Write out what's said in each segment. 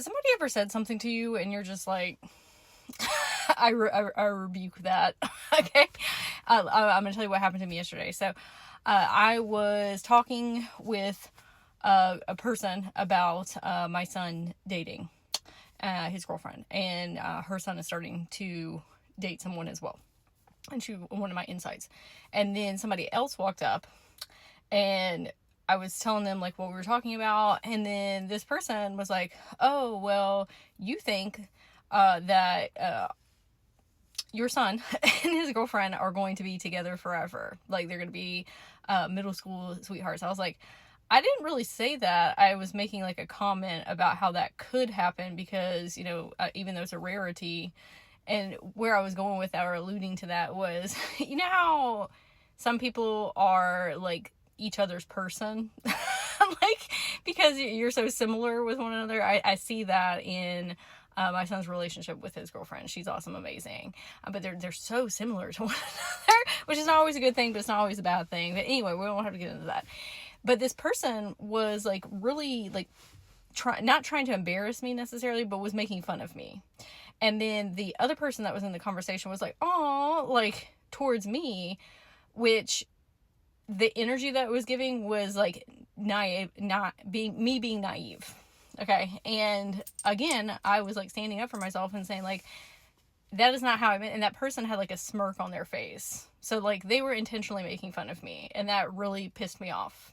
Has somebody ever said something to you and you're just like, I rebuke that. Okay. I'm going to tell you what happened to me yesterday. So, I was talking with a person about my son dating his girlfriend, and her son is starting to date someone as well. And she, one of my insights. And then somebody else walked up, and I was telling them like what we were talking about, and then this person was like, "Oh, well, you think that your son and his girlfriend are going to be together forever, like they're going to be middle school sweethearts." I was like, I didn't really say that. I was making like a comment about how that could happen because, even though it's a rarity. And where I was going with that, or alluding to that, was, you know how some people are like each other's person? Like, because you're so similar with one another. I see that in my son's relationship with his girlfriend. She's awesome, amazing. But they're so similar to one another, which is not always a good thing, but it's not always a bad thing. But anyway, we don't have to get into that. But this person was like really like not trying to embarrass me necessarily, but was making fun of me. And then the other person that was in the conversation was like, "Oh," like towards me, which the energy that it was giving was like naive, not being me being naive. Okay. And again, I was like standing up for myself and saying like, that is not how I meant. And that person had like a smirk on their face. So like they were intentionally making fun of me, and that really pissed me off.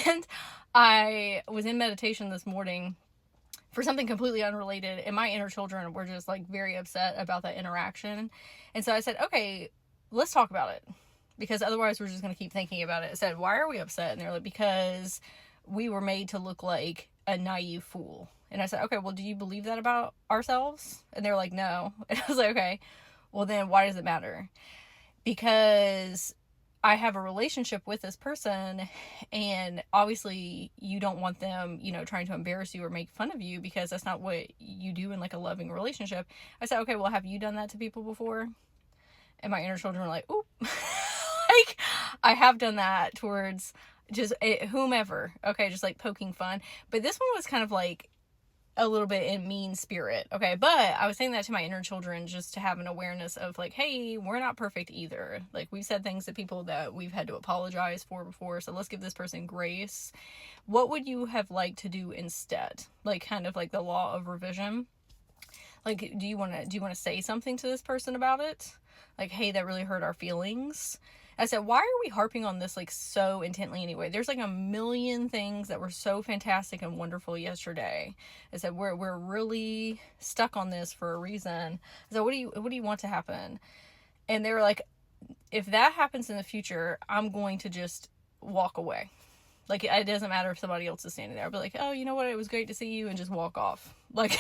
And I was in meditation this morning for something completely unrelated, and my inner children were just like very upset about that interaction. And so I said, okay, let's talk about it, because otherwise we're just going to keep thinking about it. I said, why are we upset? And they're like, because we were made to look like a naive fool. And I said, okay, well, do you believe that about ourselves? And they're like, no. And I was like, okay, well then why does it matter? Because I have a relationship with this person, and obviously you don't want them, trying to embarrass you or make fun of you, because that's not what you do in like a loving relationship. I said, okay, well, have you done that to people before? And my inner children were like, oop. Like, I have done that towards just whomever. Okay, just like poking fun. But this one was kind of like a little bit in mean spirit. Okay, but I was saying that to my inner children just to have an awareness of like, hey, we're not perfect either. Like, we've said things to people that we've had to apologize for before, so let's give this person grace. What would you have liked to do instead? Like, kind of like the law of revision. Like, do you want to say something to this person about it? Like, hey, that really hurt our feelings. I said, why are we harping on this like so intently anyway? There's like a million things that were so fantastic and wonderful yesterday. I said, we're really stuck on this for a reason. I said, what do you want to happen? And they were like, if that happens in the future, I'm going to just walk away. Like, it doesn't matter if somebody else is standing there. I'll be like, oh, you know what? It was great to see you, and just walk off. Like,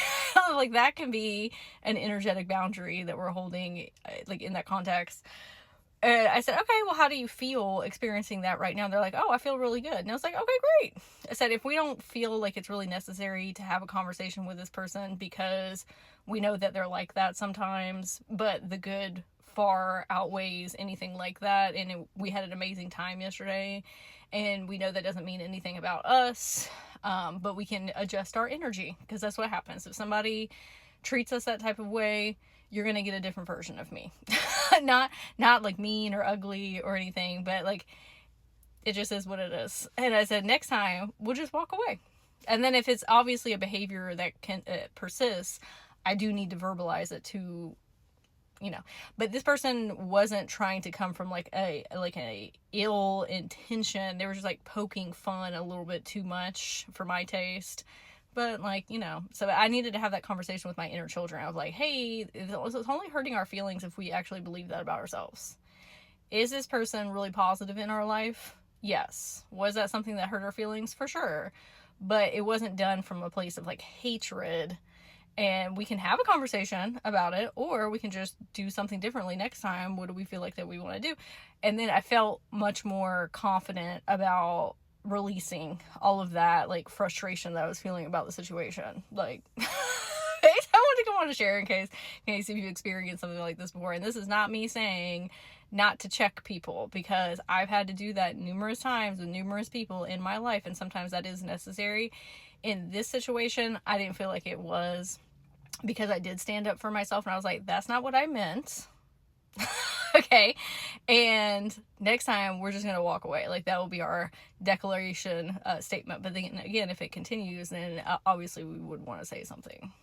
like that can be an energetic boundary that we're holding, like in that context. And I said, okay, well, how do you feel experiencing that right now? And they're like, oh, I feel really good. And I was like, okay, great. I said, if we don't feel like it's really necessary to have a conversation with this person, because we know that they're like that sometimes, but the good far outweighs anything like that, and we had an amazing time yesterday, and we know that doesn't mean anything about us, but we can adjust our energy, because that's what happens. If somebody treats us that type of way, you're gonna get a different version of me. not like mean or ugly or anything, but like, it just is what it is. And I said, next time we'll just walk away. And then if it's obviously a behavior that can persist, I do need to verbalize it to, but this person wasn't trying to come from like a ill intention. They were just like poking fun a little bit too much for my taste. But like, so I needed to have that conversation with my inner children. I was like, hey, it's only hurting our feelings if we actually believe that about ourselves. Is this person really positive in our life? Yes. Was that something that hurt our feelings? For sure. But it wasn't done from a place of like hatred. And we can have a conversation about it, or we can just do something differently next time. What do we feel like that we want to do? And then I felt much more confident about releasing all of that like frustration that I was feeling about the situation. Like, I want to come on to share in case if you experienced something like this before. And this is not me saying not to check people, because I've had to do that numerous times with numerous people in my life, and sometimes that is necessary. in this situation, I didn't feel like it was, because I did stand up for myself and I was like, that's not what I meant. Okay. And next time we're just going to walk away. Like, that will be our declaration statement. But then again, if it continues, then obviously we would want to say something.